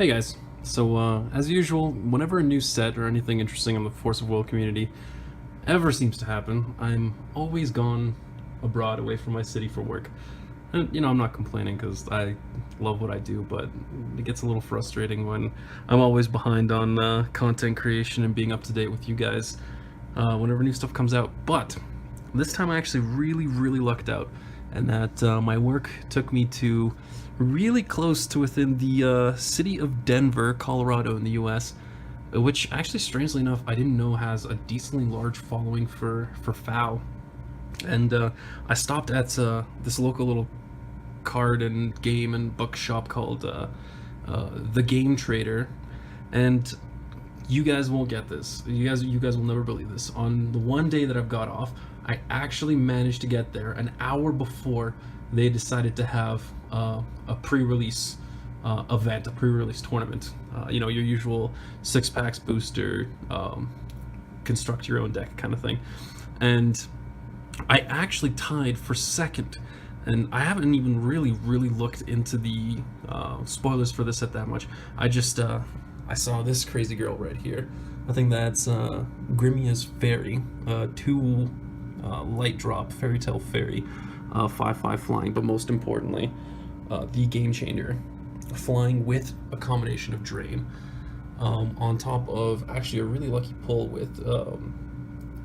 Hey guys, so as usual, whenever a new set or anything interesting on the Force of Will community ever seems to happen, I'm always gone abroad away from my city for work. And I'm not complaining because I love what I do, but it gets a little frustrating when I'm always behind on content creation and being up to date with you guys whenever new stuff comes out. But this time I actually really lucked out, and that my work took me to really close to within the city of Denver, Colorado in the US, which actually, strangely enough, I didn't know has a decently large following for FOW. And I stopped at this local little card and game and book shop called The Game Trader, and you guys won't get this. You guys will never believe this. On the one day that I've got off, I actually managed to get there an hour before they decided to have a pre-release event, a pre-release tournament. Your usual six packs booster, construct your own deck kind of thing. And I actually tied for second, and I haven't even really looked into the spoilers for this set that much. I saw this crazy girl right here. I think that's Grimmia's Fairy, 2 light drop fairy tale fairy, 5/5 flying, but most importantly, the game changer, flying with a combination of drain, on top of actually a really lucky pull with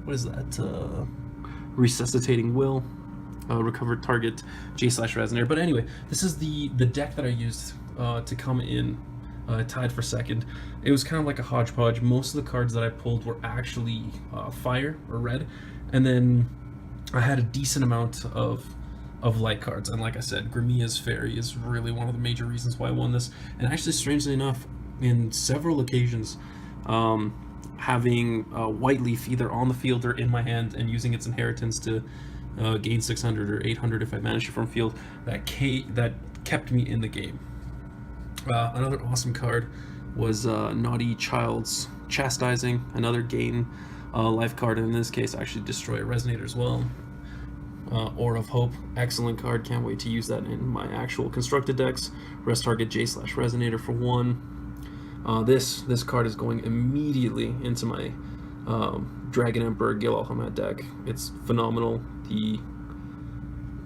what is that? Resuscitating Will, recovered target, J/Resonator. But anyway, this is the deck that I used to come in tied for second. It was kind of like a hodgepodge. Most of the cards that I pulled were actually fire or red, and then I had a decent amount of light cards. And like I said, Grimmia's Fairy is really one of the major reasons why I won this. And actually, strangely enough, in several occasions, having White Leaf either on the field or in my hand and using its inheritance to gain 600 or 800 if I managed it from field, that kept me in the game. Another awesome card was Naughty Child's Chastising, another gain life card, and in this case actually destroy a Resonator as well. Aura of Hope, excellent card, can't wait to use that in my actual constructed decks. Rest target J/Resonator for 1. This card is going immediately into my Dragon Emperor Gil Alhamat deck. It's phenomenal.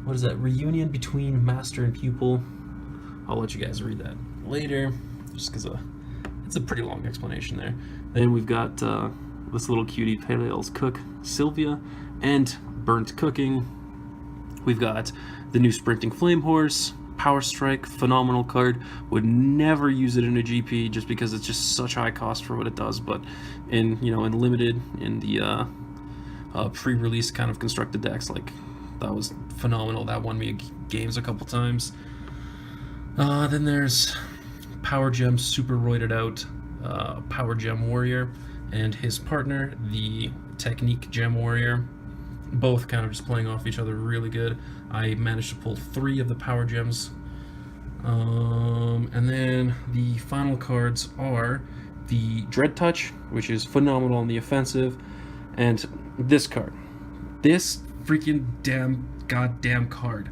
What is that? Reunion between Master and Pupil. I'll let you guys read that later, just because it's a pretty long explanation there. Then we've got this little cutie, Paleol's Cook, Sylvia, and Burnt Cooking. We've got the new Sprinting Flame Horse, Power Strike, phenomenal card. Would never use it in a GP just because it's just such high cost for what it does, but in limited, in the pre-release kind of constructed decks, like, that was phenomenal. That won me games a couple times. Then there's Power Gem super roided out Power Gem Warrior and his partner, the Technique Gem Warrior, both kind of just playing off each other really good. I managed to pull 3 of the Power Gems. And then the final cards are the Dread Touch, which is phenomenal on the offensive, and this card. This freaking goddamn card,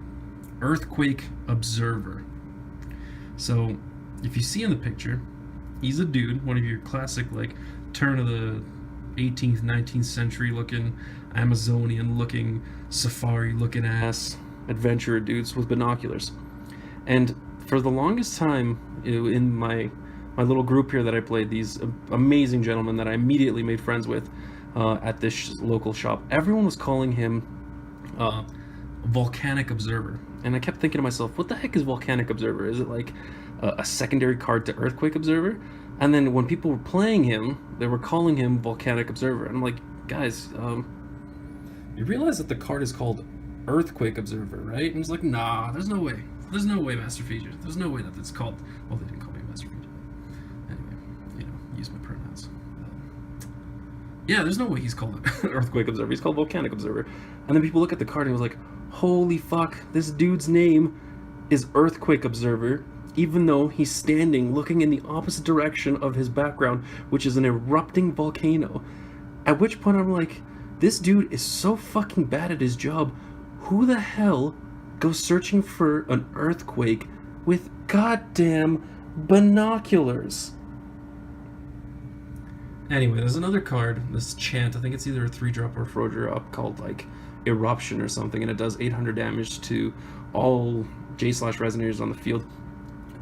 Earthquake Observer. So, if you see in the picture, he's a dude, one of your classic, like, turn of the 18th, 19th century looking, Amazonian looking, safari looking ass adventurer dudes with binoculars. And for the longest time, in my little group here that I played, these amazing gentlemen that I immediately made friends with at this local shop, everyone was calling him Volcanic Observer. And I kept thinking to myself, what the heck is Volcanic Observer? Is it like a secondary card to Earthquake Observer? And then when people were playing him, they were calling him Volcanic Observer. And I'm like, guys, you realize that the card is called Earthquake Observer, right? And he's like, nah, there's no way. There's no way, Masterfeja. There's no way that it's called... Well, they didn't call me Masterfeja. Anyway, use my pronouns. Yeah, there's no way he's called Earthquake Observer. He's called Volcanic Observer. And then people look at the card and was like, holy fuck, this dude's name is Earthquake Observer, even though he's standing looking in the opposite direction of his background, which is an erupting volcano. At which point I'm like, this dude is so fucking bad at his job. Who the hell goes searching for an earthquake with goddamn binoculars. Anyway, there's another card, this chant, I think it's either a 3-drop or a 4-drop, called like Eruption or something, and it does 800 damage to all J/Resonators on the field.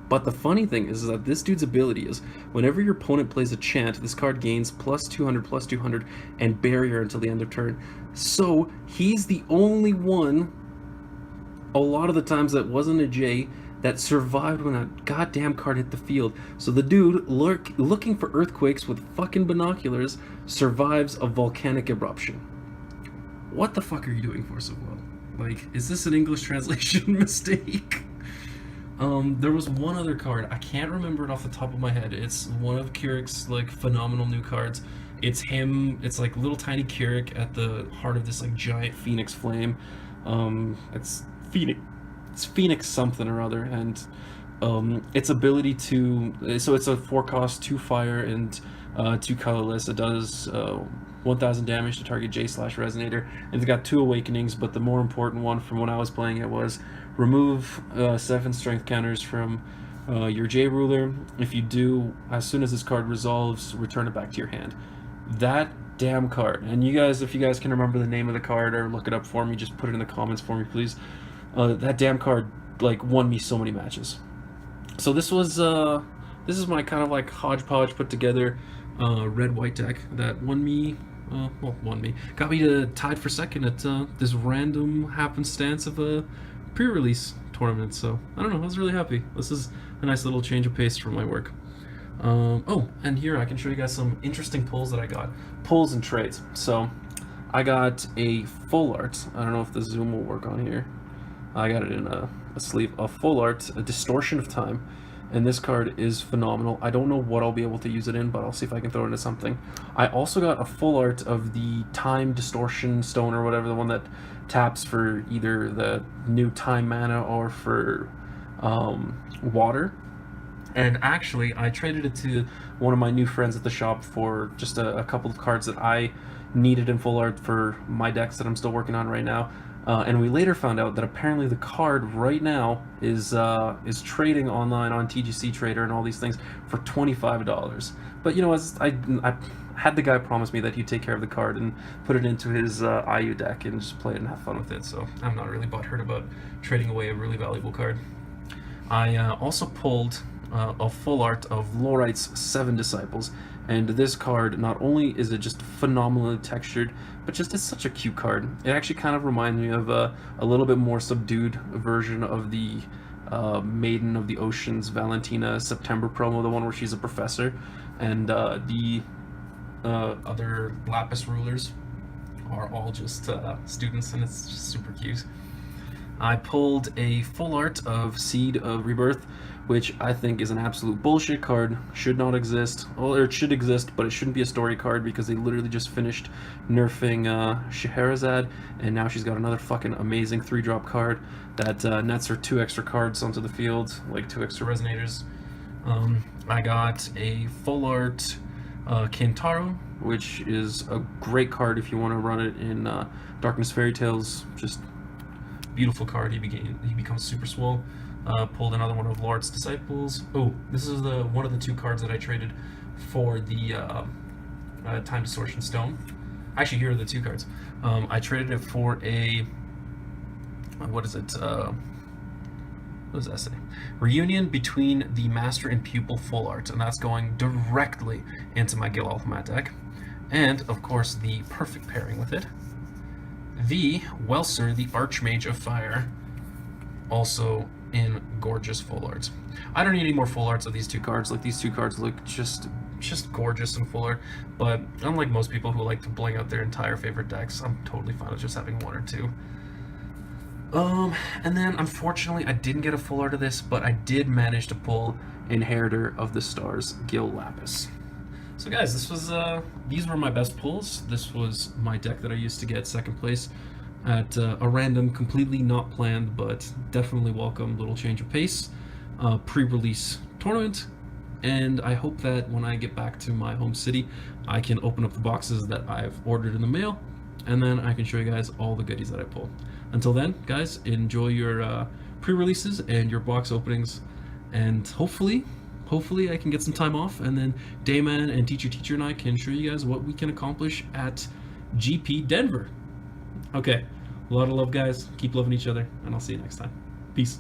But the funny thing is that this dude's ability is, whenever your opponent plays a chant, this card gains +200/+200 and barrier until the end of turn. So he's the only one, a lot of the times, that wasn't a J that survived when a goddamn card hit the field. So the dude looking for earthquakes with fucking binoculars survives a volcanic eruption. What the fuck are you doing, Force of Will? Like, is this an English translation mistake? There was one other card, I can't remember it off the top of my head. It's one of Keyric's like phenomenal new cards. It's him, it's like little tiny Keurig at the heart of this like giant phoenix flame. It's Phoenix something or other, and its ability to, so it's a 4-cost, 2 fire and 2 colorless. It does 1000 damage to target J/Resonator, and it's got 2 awakenings, but the more important one from when I was playing it was remove 7 strength counters from your J ruler. If you do, as soon as this card resolves, return it back to your hand. That damn card, and you guys, if you guys can remember the name of the card or look it up for me, just put it in the comments for me, please. That damn card like won me so many matches. So this is my kind of like hodgepodge put together red-white deck that got me to tied for second at this random happenstance of a pre-release tournament. So I don't know, I was really happy. This is a nice little change of pace for my work. Oh, and here I can show you guys some interesting pulls that I got. Pulls and trades. So I got a full art. I don't know if the zoom will work on here. I got it in a sleeve. A full art, a Distortion of Time. And this card is phenomenal. I don't know what I'll be able to use it in, but I'll see if I can throw it into something. I also got a full art of the Time Distortion Stone or whatever, the one that taps for either the new time mana or for water. And actually, I traded it to one of my new friends at the shop for just a couple of cards that I needed in full art for my decks that I'm still working on right now. And we later found out that apparently the card right now is trading online on TGC Trader and all these things for $25. But you know, as I had the guy promise me that he'd take care of the card and put it into his IU deck and just play it and have fun with it. So I'm not really butthurt about trading away a really valuable card. I also pulled a full art of Lorite's 7 Disciples. And this card, not only is it just phenomenally textured, but just it's such a cute card. It actually kind of reminds me of a little bit more subdued version of the Maiden of the Oceans Valentina September promo, the one where she's a professor, and the other Lapis rulers are all just students, and it's just super cute. I pulled a full art of Seed of Rebirth, which I think is an absolute bullshit card. Should not exist. Well, it should exist, but it shouldn't be a story card because they literally just finished nerfing Scheherazade, and now she's got another fucking amazing 3-drop card that nets her 2 extra cards onto the field, like 2 extra Resonators. I got a full art Kintaro, which is a great card if you want to run it in Darkness Fairy Tales. Just beautiful card. He becomes super swole. Pulled another one of Lord's Disciples. Oh, this is one of the 2 cards that I traded for the Time Distortion Stone. Actually, here are the 2 cards. I traded it for a what is it? What does that say? Reunion between the Master and Pupil full art, and that's going directly into my Gil Alphamat deck. And of course, the perfect pairing with it, the Welser, the Archmage of Fire, also in gorgeous full arts. I don't need any more full arts of these 2 cards. Like, these 2 cards look just gorgeous in full art, but unlike most people who like to bling out their entire favorite decks, I'm totally fine with just having 1 or 2. And then unfortunately I didn't get a full art of this, but I did manage to pull Inheritor of the Stars, Gil Lapis. So guys, this was these were my best pulls. This was my deck that I used to get second place at a random, completely not planned, but definitely welcome little change of pace pre-release tournament. And I hope that when I get back to my home city, I can open up the boxes that I've ordered in the mail, and then I can show you guys all the goodies that I pull. Until then, guys, enjoy your pre-releases and your box openings, and hopefully hopefully I can get some time off, and then Dayman and Teacher and I can show you guys what we can accomplish at GP Denver. Okay, a lot of love, guys. Keep loving each other, and I'll see you next time. Peace.